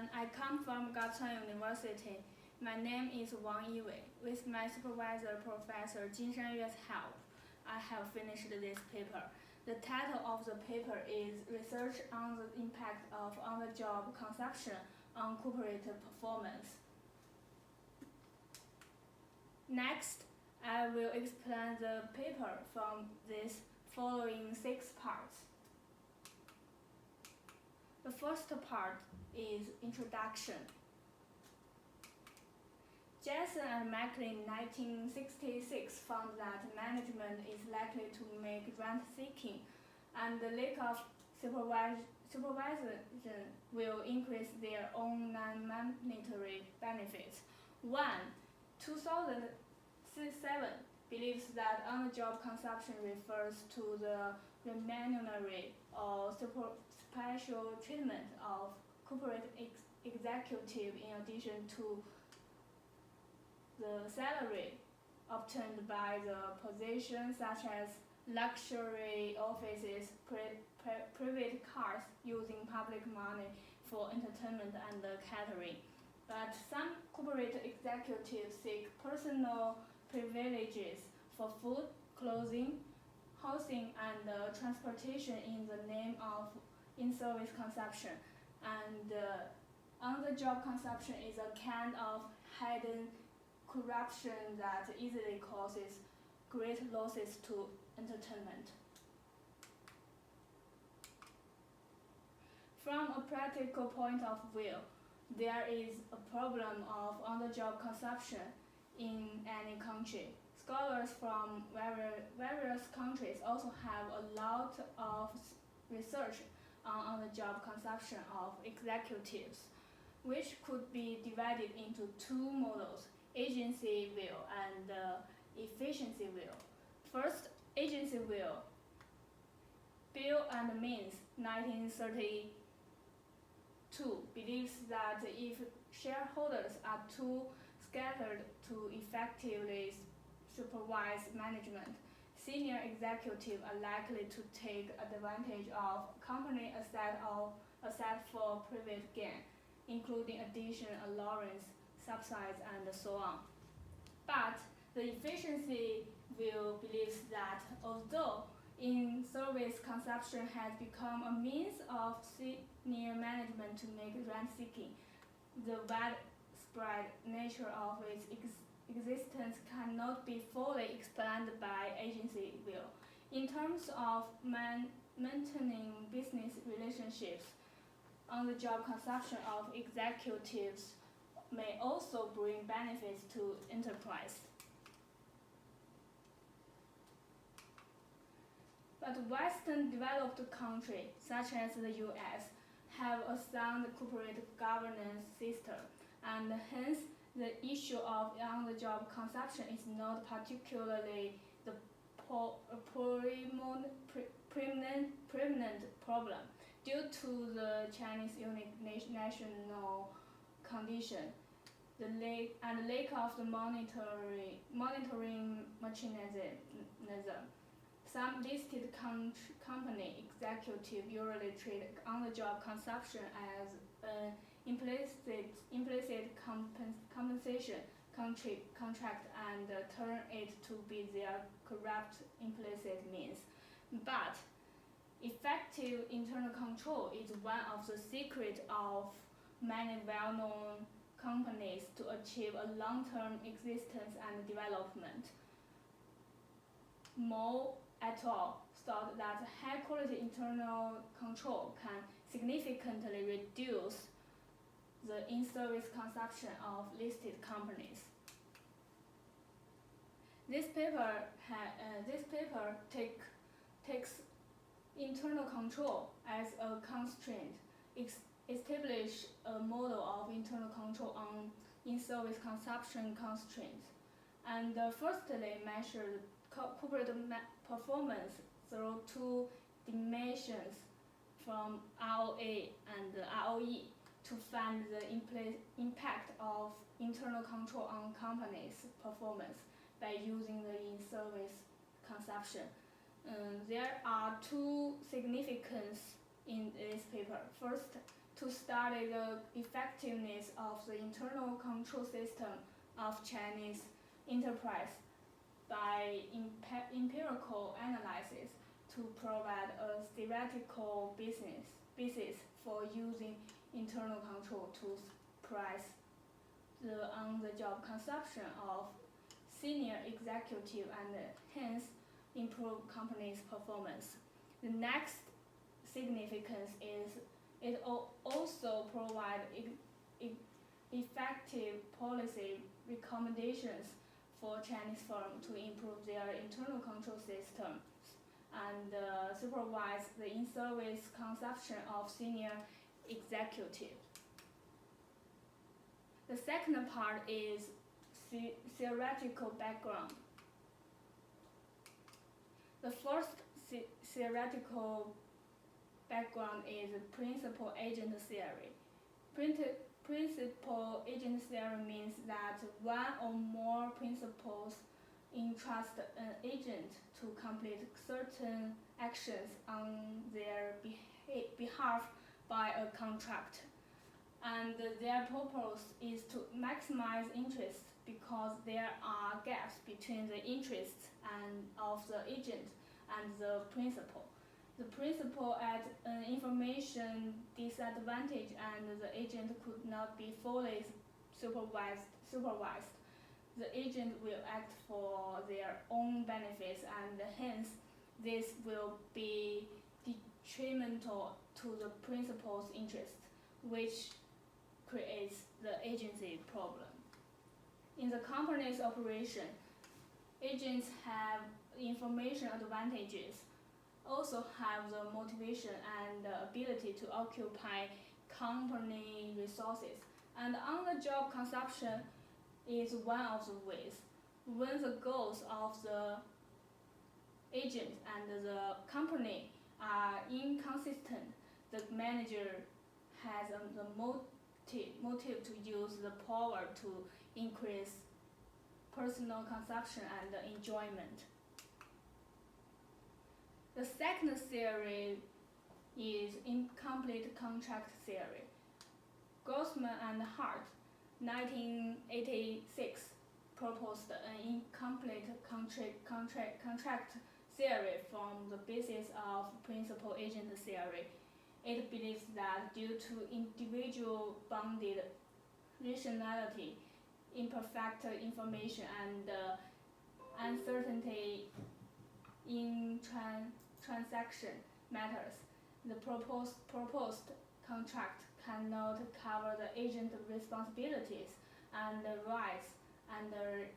I come from Yiwei University. My name is Wang Yiwei. With my supervisor, Professor Shanyue's help, I have finished this paper. The title of the paper is Research on the Impact of On-the-Job Consumption on Corporate Performance. Next, I will explain the paper from these following 6 parts. The first part is introduction. Jason and Macklin in 1966 found that management is likely to make rent-seeking, and the lack of supervision will increase their own non-monetary benefits. Wang, 2007, believes that on-the-job consumption refers to the remuneration or special treatment of corporate executives in addition to the salary obtained by the position, such as luxury offices, private cars, using public money for entertainment and catering. But some corporate executives seek personal privileges for food, clothing, housing, and transportation in the name of in-service consumption. And on-the-job consumption is a kind of hidden corruption that easily causes great losses to entertainment. From a practical point of view, there is a problem of on-the-job consumption in any country. Scholars from various countries also have a lot of research on the job consumption of executives, which could be divided into 2 models: agency view and efficiency view. First, agency view. Bill and Means, 1932, believes that if shareholders are too scattered to effectively supervise management, senior executives are likely to take advantage of company asset for private gain, including addition, allowance, subsidies, and so on. But the efficiency view believes that although in-service consumption has become a means of senior management to make rent-seeking, the widespread nature of its existence cannot be fully explained by agency view. In terms of maintaining business relationships, on-the-job consumption of executives may also bring benefits to enterprise. But Western developed countries, such as the US, have a sound corporate governance system, and hence the issue of on-the-job consumption is not particularly the preeminent problem. Due to the Chinese unique national condition, the lack of the monitoring mechanism, some listed company executives usually treat on-the-job consumption as an implicit compensation contract and turn it to be their corrupt implicit means. But effective internal control is one of the secrets of many well-known companies to achieve a long-term existence and development. Mo et al. Thought that high-quality internal control can significantly reduce the in-service consumption of listed companies. This paper takes internal control as a constraint, establish a model of internal control on in-service consumption constraints, and firstly measure corporate performance through 2 dimensions from ROA and ROE to find the impact of internal control on companies' performance by using the in-service consumption. There are 2 significance in this paper. First, to study the effectiveness of the internal control system of Chinese enterprise by empirical analysis to provide a theoretical basis for using internal control to price the on-the-job consumption of senior executive and hence improve company's performance. The next significance is it also provides effective policy recommendations for Chinese firms to improve their internal control systems and supervise the in-service consumption of senior executives. The second part is theoretical background. The first theoretical background is principal agent theory. Principal agent theory means that one or more principals entrust an agent to complete certain actions on their behalf by a contract. And their purpose is to maximize interest because there are gaps between the interests of the agent and the principal. The principal at an information disadvantage and the agent could not be fully supervised. The agent will act for their own benefits and hence this will be detrimental to the principal's interest, which creates the agency problem. In the company's operation, agents have information advantages, also have the motivation and the ability to occupy company resources. And on-the-job consumption is one of the ways. When the goals of the agent and the company are inconsistent, the manager has the motive to use the power to increase personal consumption and enjoyment. The second theory is incomplete contract theory. Grossman and Hart, 1986, proposed an incomplete contract theory from the basis of principal agent theory. It believes that due to individual bounded rationality, imperfect information, and uncertainty in transaction matters, the proposed contract cannot cover the agent's responsibilities and rights under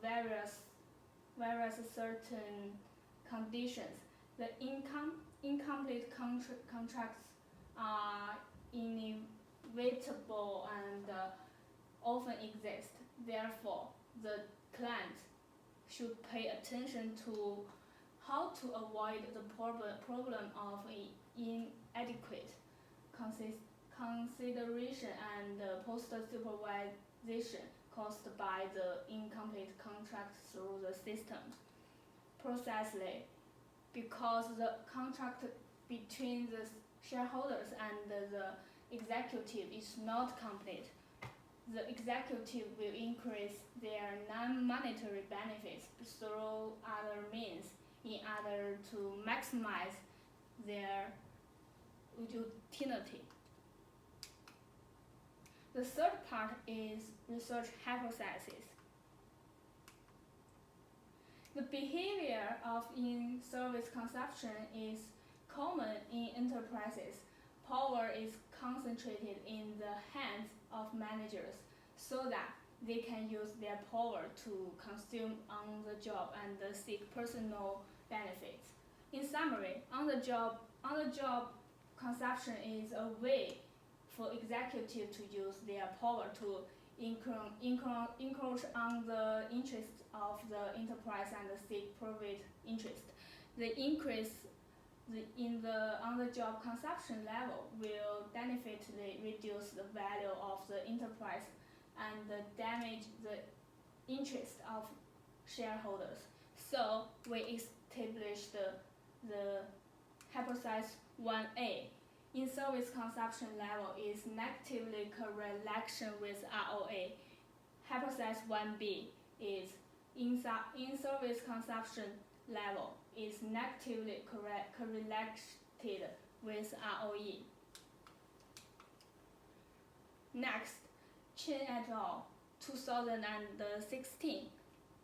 various certain conditions. The incomplete contracts are inevitable and often exist. Therefore, the client should pay attention to how to avoid the problem of inadequate consideration and post-supervision caused by the incomplete contract through the system. Precisely because the contract between the shareholders and the executive is not complete, the executive will increase their non-monetary benefits through other means in order to maximize their utility. The third part is research hypothesis. The behavior of in-service consumption is common in enterprises. Power is concentrated in the hands of managers so that they can use their power to consume on the job and seek personal benefits. In summary, on-the-job consumption is a way for executives to use their power to encroach on the interests of the enterprise and seek private interest. The increase in the on-the-job consumption level will definitely reduce the value of the enterprise and damage the interest of shareholders. So we established the hypothesis 1A. in-service consumption level is negatively correlation with ROA. Hypothesis 1b is in-service consumption level is negatively correlated with ROE. Next, Chen et al. 2016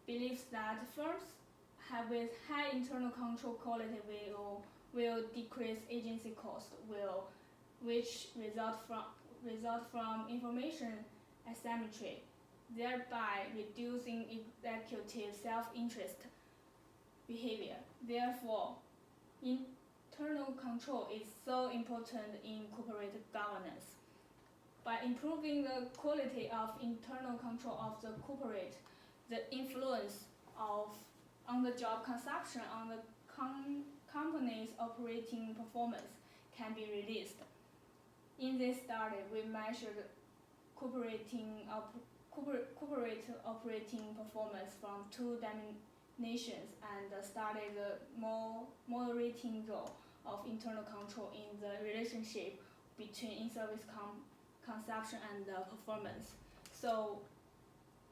believes that firms with high internal control quality will decrease agency cost, which result from information asymmetry, thereby reducing executive self-interest behavior. Therefore, internal control is so important in corporate governance. By improving the quality of internal control of the corporate, the influence of on-the-job consumption on the company's operating performance can be reduced. In this study, we measured corporate operating performance from two dimensions and studied the moderating role of internal control in the relationship between in-service consumption and performance. So,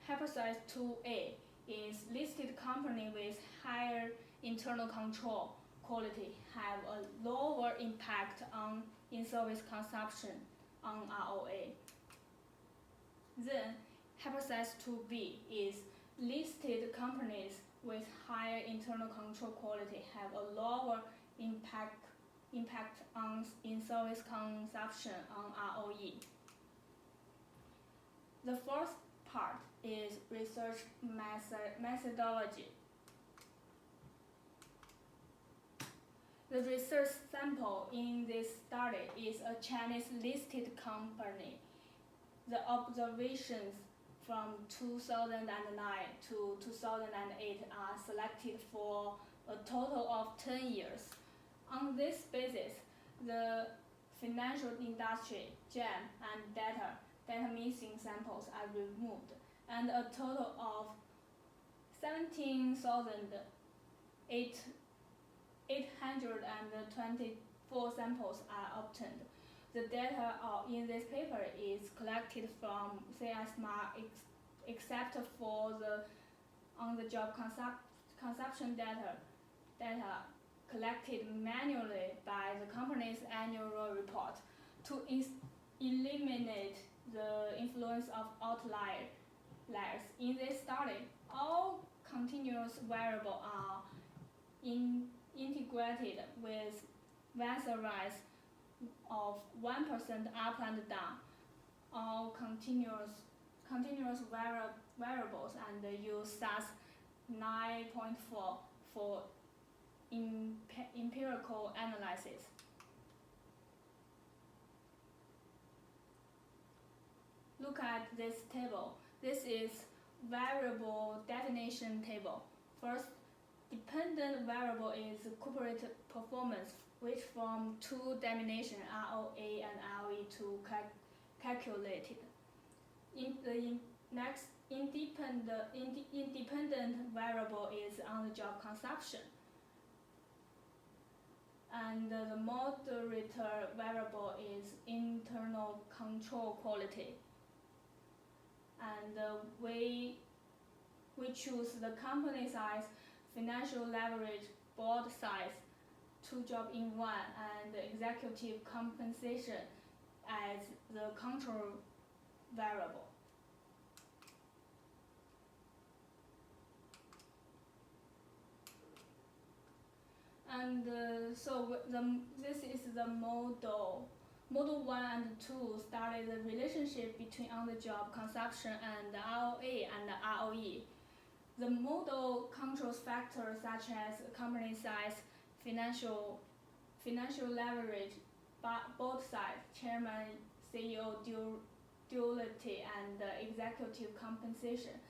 hypothesis 2A is listed company with higher internal control quality have a lower impact on in-service consumption on ROA. Then, hypothesis 2B is listed companies with higher internal control quality have a lower impact on in-service consumption on ROE. The fourth part is research methodology. The research sample in this study is a Chinese listed company. The observations from 2009 to 2008 are selected for a total of 10 years. On this basis, the financial industry, GEM, and data missing samples are removed, and a total of 17,824 samples are obtained. The data in this paper is collected from CSMAR except for the on-the-job consumption data collected manually by the company's annual report to eliminate the influence of outliers. In this study, all continuous variables are integrated with rise of 1% up and down. All continuous variables and use SAS 9.4 for empirical analysis. Look at this table. This is variable definition table. First, dependent variable is corporate performance, which from two dimensions, ROA and ROE, to calculated. Next, independent variable is on-the-job consumption. And the moderator variable is internal control quality. And we choose the company size, financial leverage, board size, two jobs in one, and executive compensation as the control variable. And this is the model. Model 1 and 2 studied the relationship between on-the-job consumption and ROA and ROE. The model controls factors such as company size, financial leverage, board size, chairman, CEO duality, and executive compensation,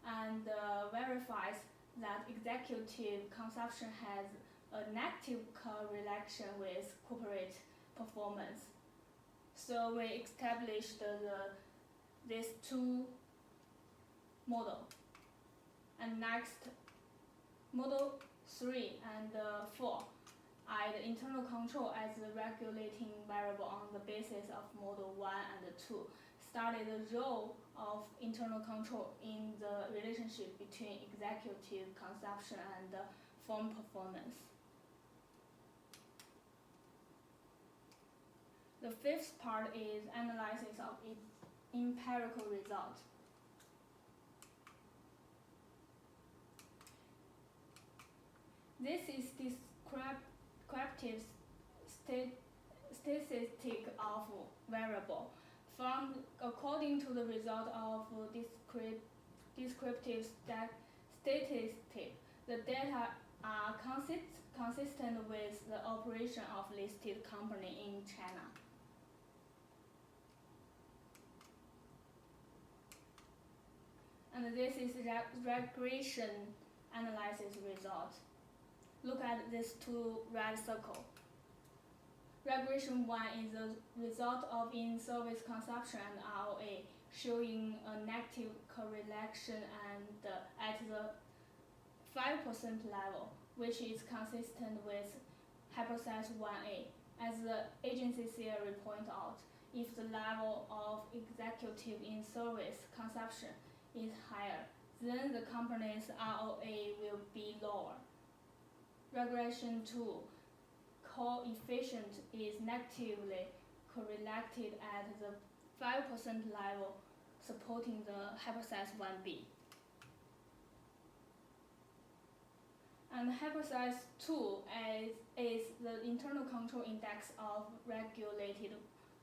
and verifies that executive consumption has a negative correlation with corporate performance. So we established these two models. And next, model 3 and 4. the internal control as the regulating variable on the basis of model 1 and 2, studied the role of internal control in the relationship between executive consumption and firm performance. The fifth part is analysis of empirical results. This is descriptive statistic of variable. According to the result of descriptive statistic, the data are consistent with the operation of listed company in China. And this is regression analysis result. Look at these two red circles. Regression 1 is the result of in-service consumption and ROA, showing a negative correlation and at the 5% level, which is consistent with hypothesis 1A. As the agency theory points out, if the level of executive in-service consumption is higher, then the company's ROA will be lower. Regression 2 coefficient is negatively correlated at the 5% level, supporting the hypothesis 1B. And hypothesis 2 is the internal control index of regulated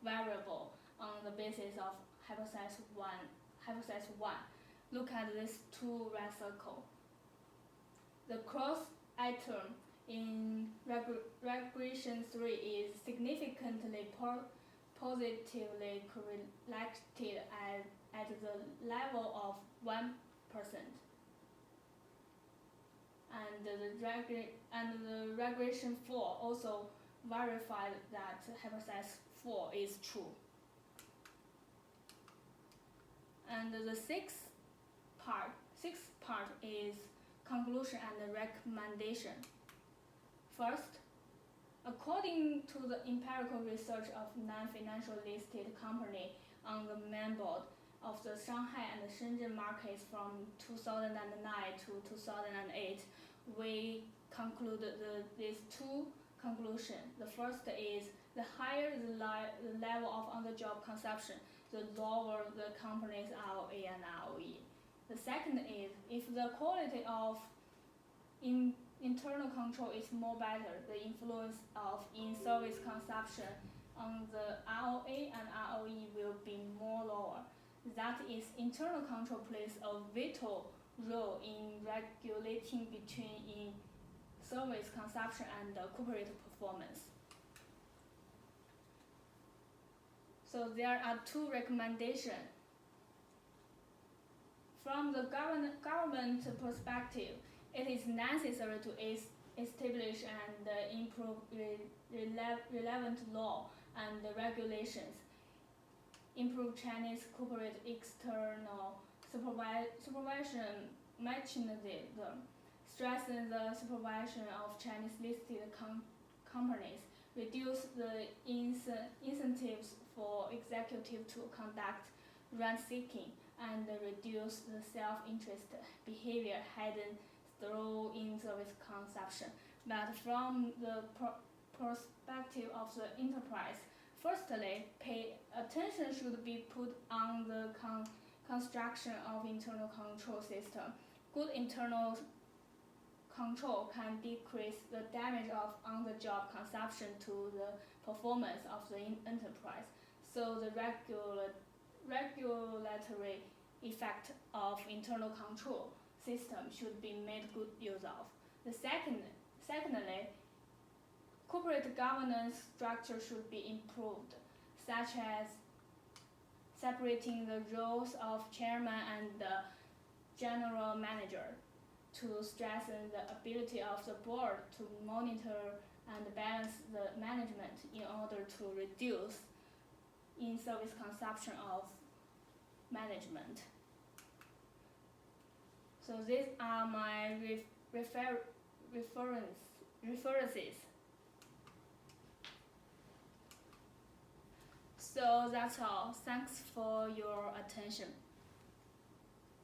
variable on the basis of hypothesis 1. Look at these two red circles. The cross item in regression 3 is significantly positively correlated at the level of 1%. And the regression 4 also verified that hypothesis 4 is true. And the sixth part is conclusion and recommendation. First, according to the empirical research of non-financial listed company on the main board of the Shanghai and Shenzhen markets from 2009 to 2008, we concluded these two conclusions. The first is the higher the level of on-the-job consumption, the lower the company's ROA and ROE. The second is if the quality of internal control is more better, the influence of in-service consumption on the ROA and ROE will be more lower. That is, internal control plays a vital role in regulating between in-service consumption and corporate performance. So there are two recommendations. From the government perspective, it is necessary to establish and improve relevant law and regulations, improve Chinese corporate external supervision mechanism, strengthen the supervision of Chinese listed companies, reduce the incentives for executives to conduct rent-seeking, and reduce the self-interest behavior hidden through in-service consumption. But from the perspective of the enterprise, firstly, attention should be put on the construction of internal control system. Good internal control can decrease the damage of on-the-job consumption to the performance of the enterprise. So the regulatory effect of internal control system should be made good use of. Secondly, corporate governance structure should be improved, such as separating the roles of chairman and the general manager to strengthen the ability of the board to monitor and balance the management in order to reduce in-service consumption of management. So these are my references. So that's all. Thanks for your attention.